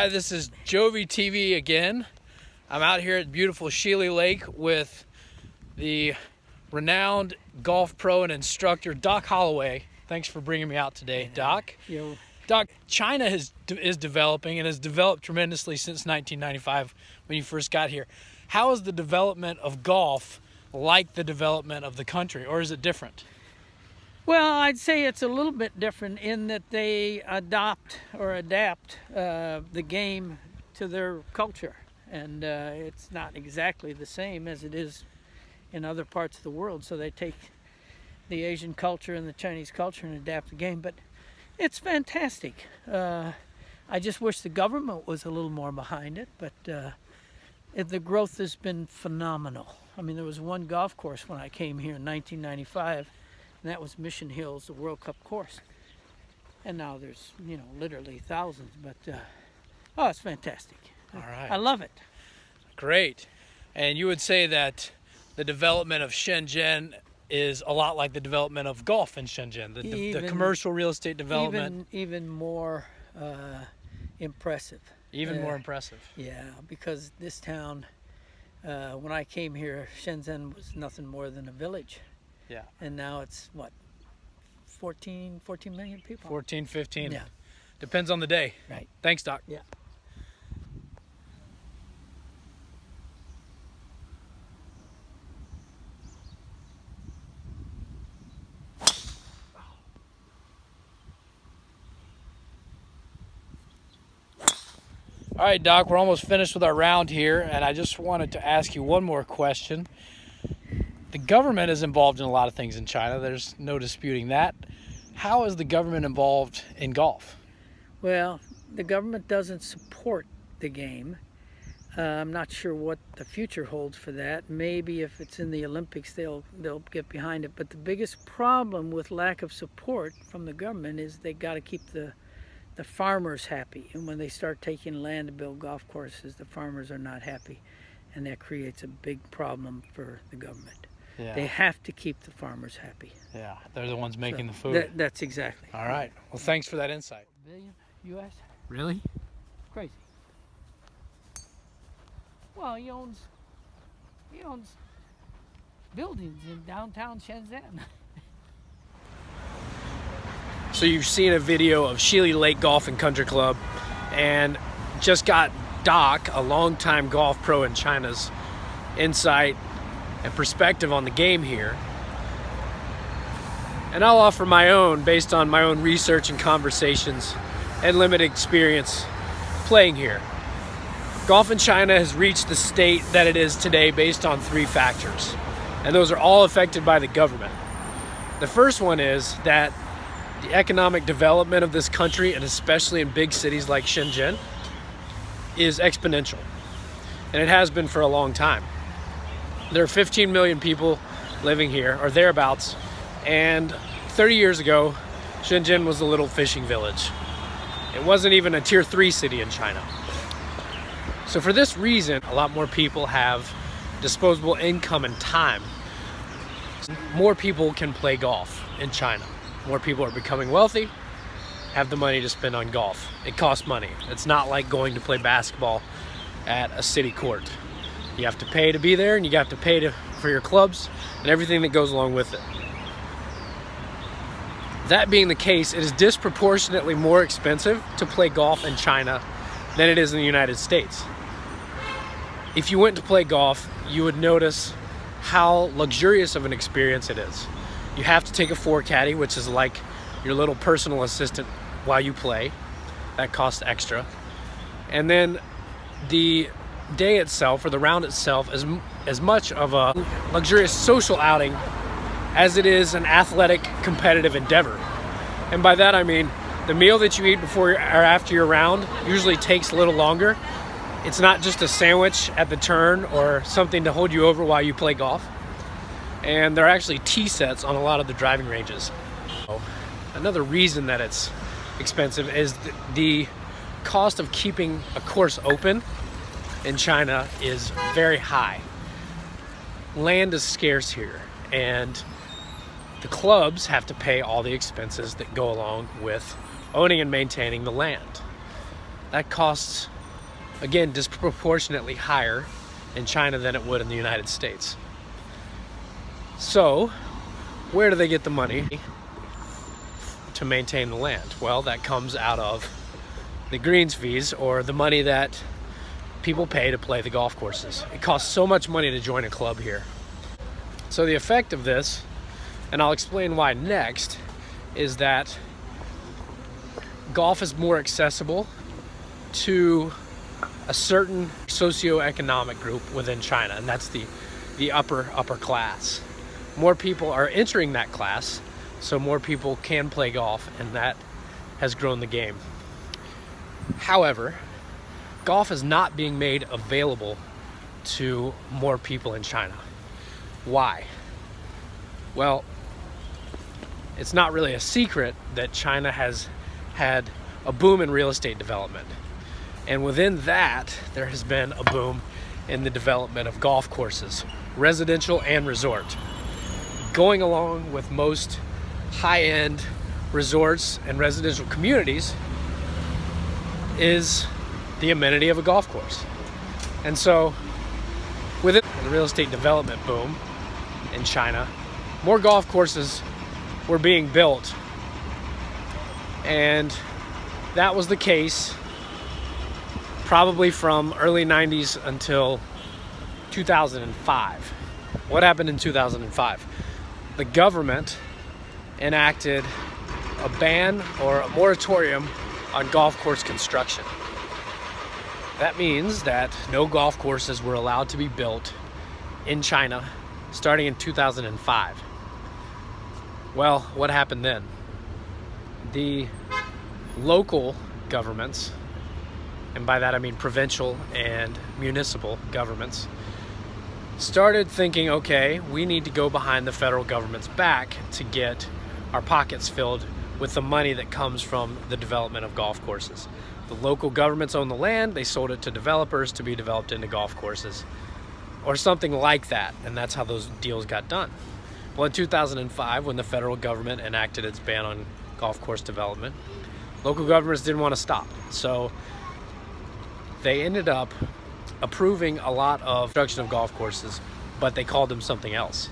Hi, this is JOHVI TV again. I'm out here at beautiful Shili Lake with the renowned golf pro and instructor, Doc Holloway. Thanks for bringing me out today, Doc. Yo. Doc, China is developing and has developed tremendously since 1995 when you first got here. How is the development of golf like the development of the country, or is it different? Well, I'd say it's a little bit different in that they adapt the game to their culture, and it's not exactly the same as it is in other parts of the world. So they take the Asian culture and the Chinese culture and adapt the game, but it's fantastic. I just wish the government was a little more behind it, but the growth has been phenomenal. I mean, there was one golf course when I came here in 1995, and that was Mission Hills, the World Cup course. And now there's, literally thousands, but oh, it's fantastic. All right. I love it. Great. And you would say that the development of Shenzhen is a lot like the development of golf in Shenzhen, the commercial real estate development. Even more impressive. Even more impressive. Yeah, because this town, when I came here, Shenzhen was nothing more than a village. Yeah. And now it's, what, 14 million people? 14, 15. Yeah. Depends on the day. Right. Thanks, Doc. Yeah. All right, Doc, we're almost finished with our round here, and I just wanted to ask you one more question. The government is involved in a lot of things in China. There's no disputing that. How is the government involved in golf? Well, the government doesn't support the game. I'm not sure what the future holds for that. Maybe if it's in the Olympics, they'll get behind it. But the biggest problem with lack of support from the government is they got to keep the farmers happy. And when they start taking land to build golf courses, the farmers are not happy. And that creates a big problem for the government. Yeah. They have to keep the farmers happy. Yeah, they're the ones making the food. That's exactly. All right. Well, thanks for that insight. Billion U.S. Really? Crazy. Well, he owns buildings in downtown Shenzhen. So you've seen a video of Shili Lake Golf and Country Club, and just got Doc, a longtime golf pro in China's insight and perspective on the game here. And I'll offer my own based on my own research and conversations and limited experience playing here. Golf in China has reached the state that it is today based on three factors, and those are all affected by the government. The first one is that the economic development of this country, and especially in big cities like Shenzhen, is exponential, and it has been for a long time. There are 15 million people living here, or thereabouts, and 30 years ago, Shenzhen was a little fishing village. It wasn't even a tier 3 city in China. So for this reason, a lot more people have disposable income and time. More people can play golf in China. More people are becoming wealthy, have the money to spend on golf. It costs money. It's not like going to play basketball at a city court. You have to pay to be there, and you have to pay for your clubs and everything that goes along with it. That being the case, it is disproportionately more expensive to play golf in China than it is in the United States. If you went to play golf, you would notice how luxurious of an experience it is. You have to take a 4-caddy, which is like your little personal assistant while you play. That costs extra. And then the day itself, or the round itself, is as much of a luxurious social outing as it is an athletic competitive endeavor. And by that I mean the meal that you eat before or after your round usually takes a little longer. It's not just a sandwich at the turn or something to hold you over while you play golf. And there are actually tee sets on a lot of the driving ranges. Another reason that it's expensive is the cost of keeping a course open in China is very high. Land is scarce here, and the clubs have to pay all the expenses that go along with owning and maintaining the land. that costs, again, disproportionately higher in China than it would in the United States. So, where do they get the money to maintain the land? Well, that comes out of the greens fees, or the money that people pay to play the golf courses. It costs so much money to join a club here. So the effect of this, and I'll explain why next, is that golf is more accessible to a certain socioeconomic group within China, and that's the upper class. More people are entering that class, so more people can play golf, and that has grown the game. However, golf is not being made available to more people in China. Why? Well, it's not really a secret that China has had a boom in real estate development. And within that, there has been a boom in the development of golf courses, residential and resort. Going along with most high-end resorts and residential communities is the amenity of a golf course. And so, within the real estate development boom in China, more golf courses were being built. And that was the case probably from early 90s until 2005. What happened in 2005? The government enacted a ban or a moratorium on golf course construction. That means that no golf courses were allowed to be built in China starting in 2005. Well, what happened then? The local governments, and by that I mean provincial and municipal governments, started thinking, okay, we need to go behind the federal government's back to get our pockets filled with the money that comes from the development of golf courses. The local governments own the land, they sold it to developers to be developed into golf courses, or something like that, and that's how those deals got done. Well, in 2005, when the federal government enacted its ban on golf course development, local governments didn't want to stop, so they ended up approving a lot of construction of golf courses, but they called them something else.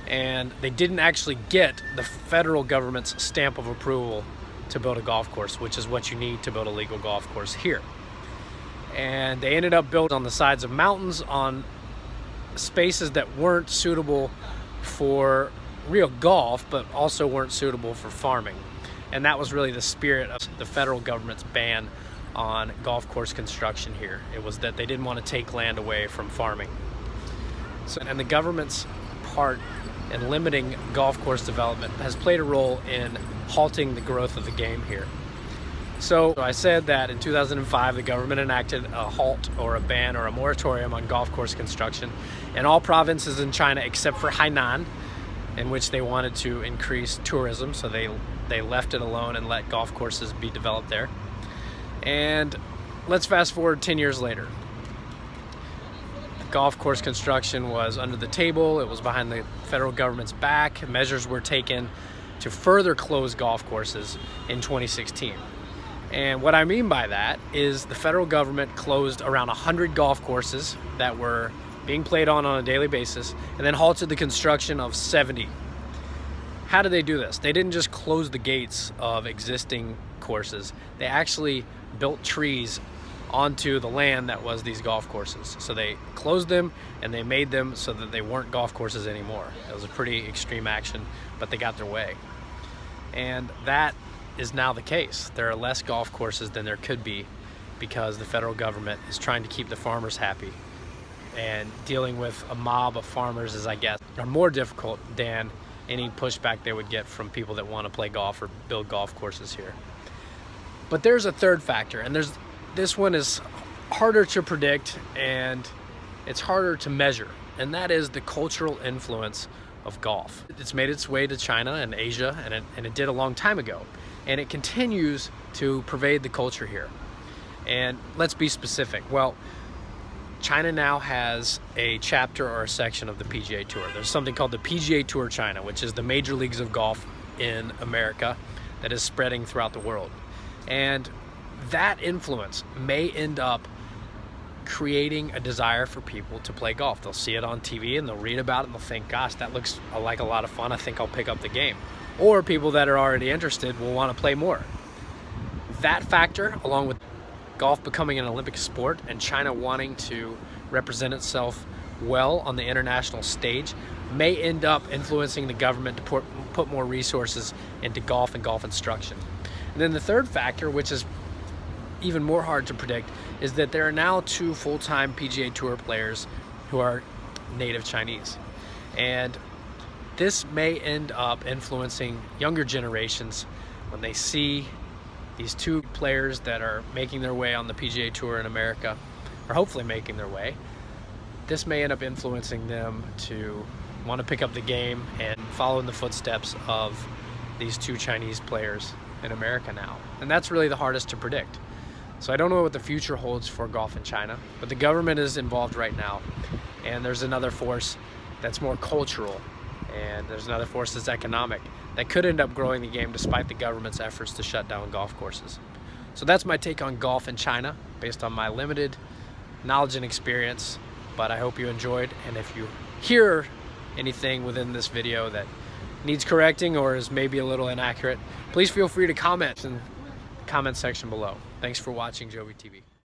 And they didn't actually get the federal government's stamp of approval to build a golf course, which is what you need to build a legal golf course here. And they ended up built on the sides of mountains on spaces that weren't suitable for real golf, but also weren't suitable for farming. And that was really the spirit of the federal government's ban on golf course construction here. It was that they didn't want to take land away from farming. So, and the government's part in limiting golf course development has played a role in halting the growth of the game here. So I said that in 2005 the government enacted a halt or a ban or a moratorium on golf course construction in all provinces in China except for Hainan, in which they wanted to increase tourism, so they left it alone and let golf courses be developed there. And let's fast forward 10 years later. Golf course construction was under the table, it was behind the federal government's back. Measures were taken to further close golf courses in 2016. And what I mean by that is the federal government closed around 100 golf courses that were being played on a daily basis, and then halted the construction of 70. How did they do this? They didn't just close the gates of existing courses. They actually built trees onto the land that was these golf courses. So they closed them and they made them so that they weren't golf courses anymore. It was a pretty extreme action, but they got their way. And that is now the case. There are less golf courses than there could be because the federal government is trying to keep the farmers happy. And dealing with a mob of farmers is, I guess, are more difficult than any pushback they would get from people that want to play golf or build golf courses here. But there's a third factor, and this one is harder to predict and it's harder to measure, and that is the cultural influence of golf. It's made its way to China and Asia, and it did a long time ago, and it continues to pervade the culture here. And let's be specific. Well, China now has a chapter or a section of the PGA Tour. There's something called the PGA Tour China, which is the major leagues of golf in America that is spreading throughout the world. And that influence may end up creating a desire for people to play golf. They'll see it on TV and they'll read about it and they'll think, gosh, that looks like a lot of fun. I think I'll pick up the game. Or people that are already interested will want to play more. That factor, along with golf becoming an Olympic sport and China wanting to represent itself well on the international stage, may end up influencing the government to put more resources into golf and golf instruction. And then the third factor, which is even more hard to predict, is that there are now 2 full-time PGA Tour players who are native Chinese. And this may end up influencing younger generations when they see these 2 players that are making their way on the PGA Tour in America, or hopefully making their way. This may end up influencing them to want to pick up the game and follow in the footsteps of these 2 Chinese players in America now. And that's really the hardest to predict. So I don't know what the future holds for golf in China, but the government is involved right now. And there's another force that's more cultural, and there's another force that's economic, that could end up growing the game despite the government's efforts to shut down golf courses. So that's my take on golf in China, based on my limited knowledge and experience, but I hope you enjoyed. And if you hear anything within this video that needs correcting or is maybe a little inaccurate, please feel free to comment in the comment section below. Thanks for watching JOHVI TV.